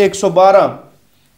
112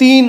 3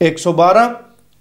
112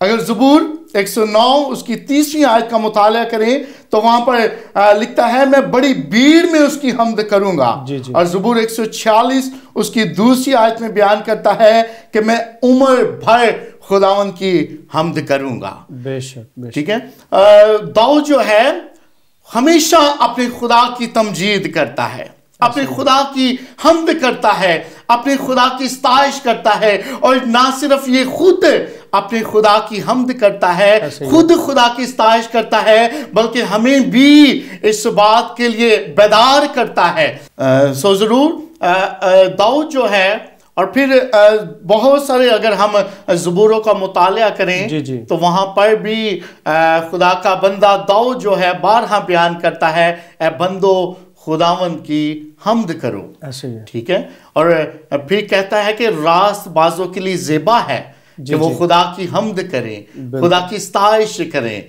اگر زبور 109 اس کی 3 آیت کا مطالعہ کریں تو وہاں پر لکھتا ہے میں بڑی بھیڑ میں اس کی حمد کروں گا. اور زبور 146 اس کی 2 آیت میں بیان کرتا ہے کہ میں عمر بھر خداوند کی حمد کروں گا. بے شک. ٹھیک ہے. داؤد جو ہے ہمیشہ اپنے خدا کی تمجید کرتا ہے, اپنے خدا کی حمد کرتا ہے, اپنے خدا کی ستائش کرتا ہے, اور نہ صرف یہ خود اپنے خدا کی حمد کرتا ہے, خود خدا کی ستائش کرتا ہے, بلکہ ہمیں بھی اس بات کے لیے بیدار کرتا ہے. سو ضرور داؤد جو ہے, اور پھر بہت سارے اگر ہم زبوروں کا مطالعہ کریں تو وہاں پر بھی خدا کا بندہ داؤد جو ہے بارہا بیان کرتا ہے اے بندو خداوند کی حمد کرو. ٹھیک ہے. اور پھر کہتا ہے کہ راست بازوں کے لیے زیبا ہے کہ وہ خدا کی حمد کریں, خدا کی ستائش کریں.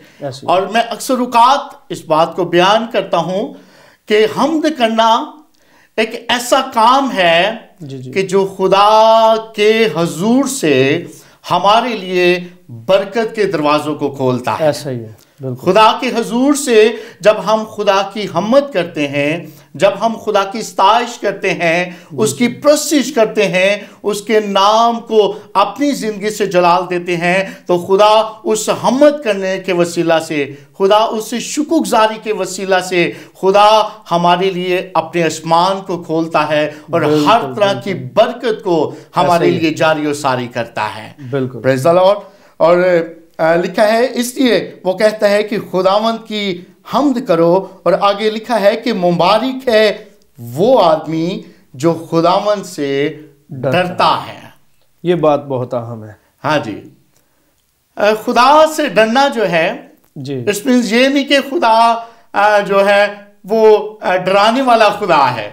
اور میں اکثر اوقات اس بات کو بیان کرتا ہوں کہ حمد کرنا ایک ایسا کام ہے کہ جو خدا کے حضور سے ہمارے لیے برکت کے دروازوں کو کھولتا ہے. ایسا ہی ہے. خدا کے حضور سے جب ہم خدا کی حمد کرتے ہیں, جب ہم خدا کی ستائش کرتے ہیں, اس کی پرستش کرتے ہیں, اس کے نام کو اپنی زندگی سے جلال دیتے ہیں, تو خدا اس حمد کرنے کے وسیلہ سے, خدا اس شکر گزاری کے وسیلہ سے خدا ہمارے لیے اپنے آسمان کو کھولتا ہے اور ہر طرح کی برکت کو ہمارے لیے جاری و ساری کرتا ہے. بالکل. پریز دی لارڈ. اور لکھا ہے اس لیے وہ کہتا ہے کہ خداوند کی حمد کرو, اور آگے لکھا ہے کہ مبارک ہے وہ آدمی جو خداوند سے ڈرتا ہے. یہ بات بہت اہم ہے. ہاں جی. خدا سے ڈرنا جو ہے اس میں یہ نہیں کہ خدا جو ہے وہ ڈرانے والا خدا ہے.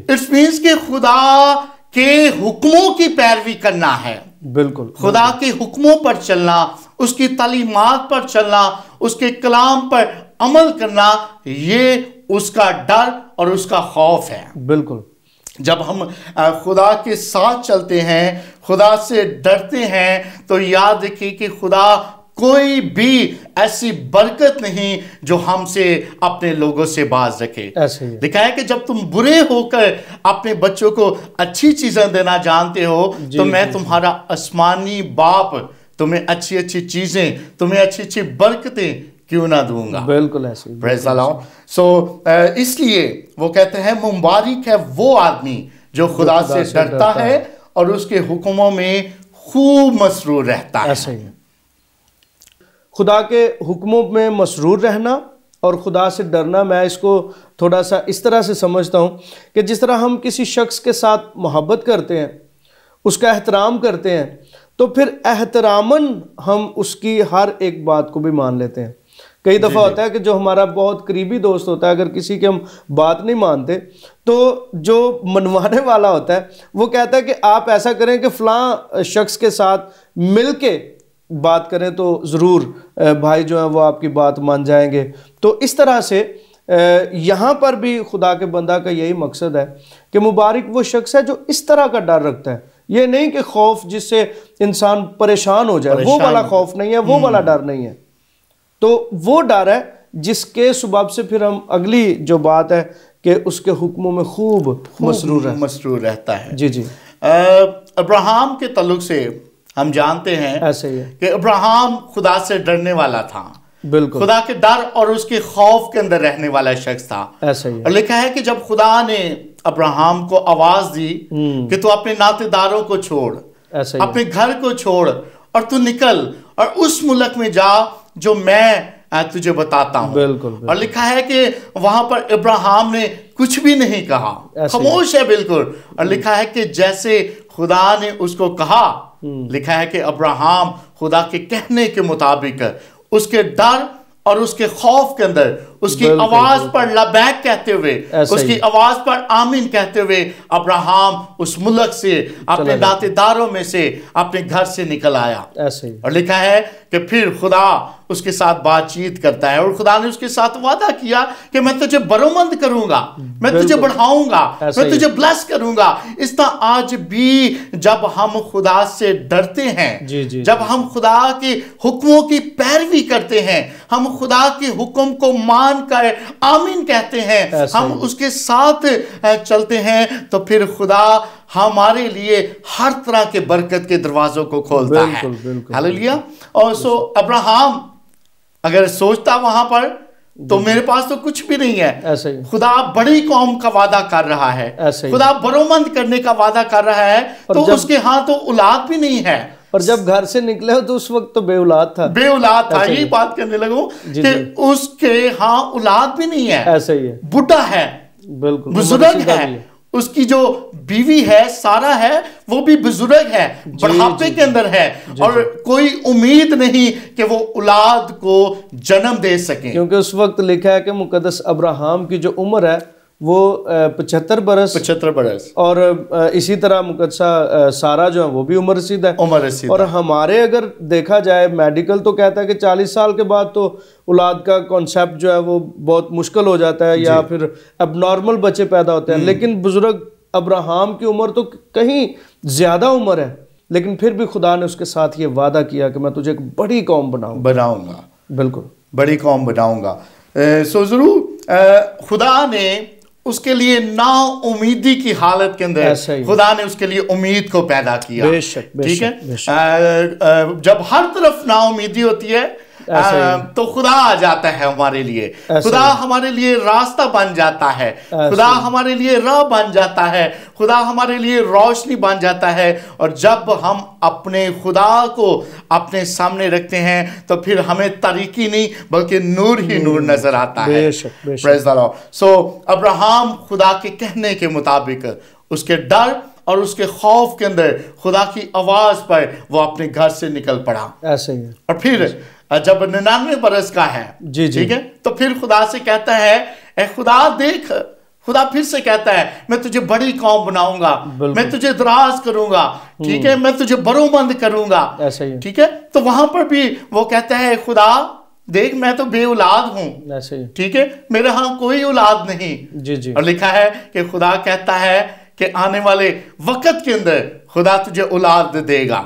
اس مینس کہ خدا کے حکموں کی پیروی کرنا ہے. بالکل. خدا کے حکموں پر چلنا, اس کی تعلیمات پر چلنا, اس کے کلام پر عمل کرنا, یہ اس کا ڈر اور اس کا خوف ہے. بالکل. جب ہم خدا کے ساتھ چلتے ہیں, خدا سے ڈرتے ہیں, تو یاد رکھیے کہ خدا کوئی بھی ایسی برکت نہیں جو ہم سے اپنے لوگوں سے باز رکھے. لکھا ہے کہ جب تم برے ہو کر اپنے بچوں کو اچھی چیزیں دینا جانتے ہو تو میں تمہارا آسمانی باپ تمہیں اچھی اچھی چیزیں, تمہیں اچھی اچھی برکتیں کیوں نہ دوں گا. بالکل ایسے. پریز دی لارڈ. سو اس لیے وہ کہتے ہیں مبارک ہے وہ آدمی جو خدا سے ڈرتا ہے اور اس کے حکموں میں خوب مسرور رہتا ہے. ایسے ہی. خدا کے حکموں میں مسرور رہنا اور خدا سے ڈرنا, میں اس کو تھوڑا سا اس طرح سے سمجھتا ہوں کہ جس طرح ہم کسی شخص کے ساتھ محبت کرتے ہیں, اس کا احترام کرتے ہیں, تو پھر احتراماً ہم اس کی ہر ایک بات کو بھی مان لیتے ہیں. کئی دفعہ ہوتا ہے کہ جو ہمارا بہت قریبی دوست ہوتا ہے, اگر کسی کی ہم بات نہیں مانتے تو جو منوانے والا ہوتا ہے وہ کہتا ہے کہ آپ ایسا کریں کہ فلاں شخص کے ساتھ مل کے بات کریں تو ضرور بھائی جو ہیں وہ آپ کی بات مان جائیں گے. تو اس طرح سے یہاں پر بھی خدا کے بندہ کا یہی مقصد ہے کہ مبارک وہ شخص ہے جو اس طرح کا ڈر رکھتا ہے. یہ نہیں کہ خوف جس سے انسان پریشان ہو جائے, وہ والا خوف نہیں ہے, وہ والا ڈر نہیں ہے. تو وہ ڈر ہے جس کے سبب سے پھر ہم اگلی جو بات ہے کہ اس کے حکموں میں خوب مسرور رہتا ہے. جی. ابراہیم کے تعلق سے ہم جانتے ہیں ایسے ہی ہے کہ ابراہیم خدا سے ڈرنے والا تھا. بالکل. خدا کے ڈر اور اس کے خوف کے اندر رہنے والا شخص تھا. ایسا ہی ہے. اور لکھا ہے کہ جب خدا نے ابراہیم کو آواز دی کہ تو اپنے ناطے داروں کو چھوڑ, اپنے گھر کو چھوڑ اور تو نکل اور اس ملک میں جا جو میں تجھے بتاتا ہوں. بالکل. اور لکھا ہے کہ وہاں پر ابراہیم نے کچھ بھی نہیں کہا, خاموش ہے بالکل. اور لکھا ہے کہ جیسے خدا نے اس کو کہا, لکھا ہے کہ ابراہیم خدا کے کہنے کے مطابق اس کے ڈر اور اس کے خوف کے اندر اس کی آواز پر لبیک کہتے ہوئے, اس کی آواز پر آمین کہتے ہوئے ابراہیم اس ملک سے, اپنے ناطے داروں میں سے, اپنے گھر سے نکل آیا. اور لکھا ہے کہ پھر خدا اس کے ساتھ بات چیت کرتا ہے اور خدا نے اس کے ساتھ وعدہ کیا کہ میں تجھے برومند کروں گا، میں تجھے بڑھاؤں گا، میں تجھے بلیس کروں گا۔ اس طرح آج بھی جب ہم خدا سے ڈرتے ہیں، جب ہم خدا کے حکموں کی پیروی کرتے ہیں، ہم خدا کے حکم کو مان کر آمین کہتے ہیں، ہم اس کے ساتھ چلتے ہیں، تو پھر خدا ہمارے لیے ہر طرح کے برکت کے دروازوں کو کھولتا ہے۔ ہاللیلویہ۔ اور ابراہم اگر سوچتا وہاں پر تو میرے پاس تو کچھ بھی نہیں ہے، خدا بڑی قوم کا وعدہ کر رہا ہے، خدا برومند کرنے کا وعدہ کر رہا ہے، تو اس کے ہاں تو اولاد بھی نہیں ہے۔ اور جب گھر سے نکلے ہو تو اس وقت تو بے اولاد تھا، بے اولاد تھا۔ یہی بات کرنے لگوں کہ اس کے ہاں اولاد بھی نہیں ہے، ایسا ہی ہے، بڑھا ہے، بالکل بزرگ ہے، اس کی جو بیوی ہے سارا ہے وہ بھی بزرگ ہے، بڑھاپے کے اندر ہے، اور کوئی امید نہیں کہ وہ اولاد کو جنم دے سکیں، کیونکہ اس وقت لکھا ہے کہ مقدس ابراہم کی جو عمر ہے وہ 75 برس، اور اسی طرح مقدسہ سارا جو ہے وہ بھی عمر رسید ہے۔ اور ہمارے اگر دیکھا جائے میڈیکل تو کہتا ہے کہ 40 سال کے بعد تو اولاد کا کانسیپٹ جو ہے وہ بہت مشکل ہو جاتا ہے، یا پھر اب نارمل بچے پیدا ہوتے ہیں، لیکن بزرگ ابراہم کی عمر تو کہیں زیادہ عمر ہے، لیکن پھر بھی خدا نے اس کے ساتھ یہ وعدہ کیا کہ میں تجھے ایک بڑی قوم بناؤں گا، بالکل بڑی قوم بناؤں گا۔ سو ضرور خدا نے اس کے لیے نا امیدی کی حالت کے اندر خدا نے اس کے لیے امید کو پیدا کیا، ٹھیک ہے۔ جب ہر طرف نا امیدی ہوتی ہے تو خدا آ جاتا ہے ہمارے لیے، خدا ہمارے لیے راستہ بن جاتا ہے، خدا ہمارے لیے راہ بن جاتا ہے، خدا ہمارے لیے روشنی بن جاتا ہے۔ اور جب ہم اپنے خدا کو اپنے سامنے رکھتے ہیں تو پھر ہمیں تاریکی نہیں بلکہ نور ہی نور نظر آتا ہے۔ پریز دی لارڈ۔ سو ابراہم خدا کے کہنے کے مطابق اس کے ڈر اور اس کے خوف کے اندر خدا کی آواز پر وہ اپنے گھر سے نکل پڑا، ایسے ہی ہے۔ اور پھر جب 99 برس کا ہے، ٹھیک ہے، تو پھر خدا سے کہتا ہے اے خدا دیکھ، خدا پھر سے کہتا ہے میں تجھے بڑی قوم بناؤں گا، میں تجھے دراز کروں گا، ٹھیک ہے، میں تجھے برومند کروں گا، ٹھیک ہے۔ تو وہاں پر بھی وہ کہتا ہے خدا دیکھ میں تو بے اولاد ہوں، ٹھیک ہے، میرے ہاں کوئی اولاد نہیں۔ اور لکھا ہے کہ خدا کہتا ہے کہ آنے والے وقت کے اندر خدا تجھے اولاد دے گا،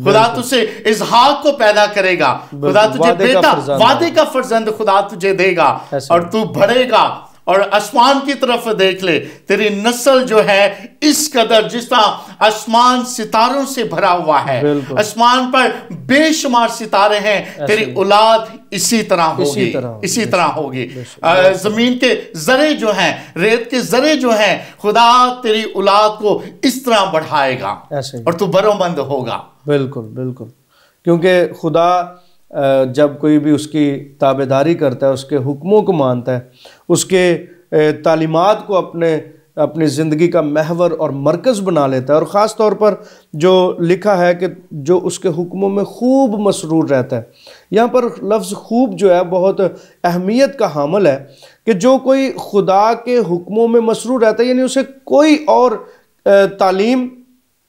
خدا تجھے اسحاق کو پیدا کرے گا، خدا تجھے بیٹا وعدے کا فرزند خدا تجھے دے گا، اور تو بڑھے گا۔ اور آسمان کی طرف دیکھ لے، تیری نسل جو ہے اس قدر، جس طرح آسمان ستاروں سے بھرا ہوا ہے، آسمان پر بے شمار ستارے ہیں، تیری اولاد اسی طرح ہوگی، اسی طرح ہوگی۔ زمین کے ذرے جو ہیں، ریت کے ذرے جو ہیں، خدا تیری اولاد کو اس طرح بڑھائے گا اور تو برومند ہوگا۔ بالکل بالکل، کیونکہ خدا جب کوئی بھی اس کی تابعداری کرتا ہے، اس کے حکموں کو مانتا ہے، اس کے تعلیمات کو اپنی زندگی کا محور اور مرکز بنا لیتا ہے، اور خاص طور پر جو لکھا ہے کہ جو اس کے حکموں میں خوب مسرور رہتا ہے، یہاں پر لفظ خوب جو ہے بہت اہمیت کا حامل ہے، کہ جو کوئی خدا کے حکموں میں مسرور رہتا ہے، یعنی اسے کوئی اور تعلیم،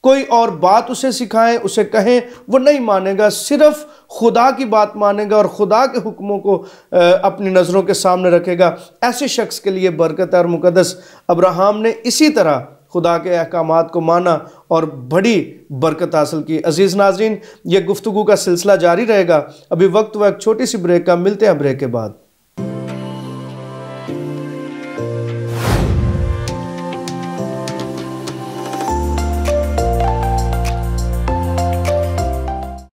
کوئی اور بات اسے سکھائیں، اسے کہیں، وہ نہیں مانے گا، صرف خدا کی بات مانے گا اور خدا کے حکموں کو اپنی نظروں کے سامنے رکھے گا۔ ایسے شخص کے لیے برکت ہے، اور مقدس ابراہم نے اسی طرح خدا کے احکامات کو مانا اور بڑی برکت حاصل کی۔ عزیز ناظرین، یہ گفتگو کا سلسلہ جاری رہے گا، ابھی وقت وہ ایک چھوٹی سی بریک کا، ملتے ہیں بریک کے بعد۔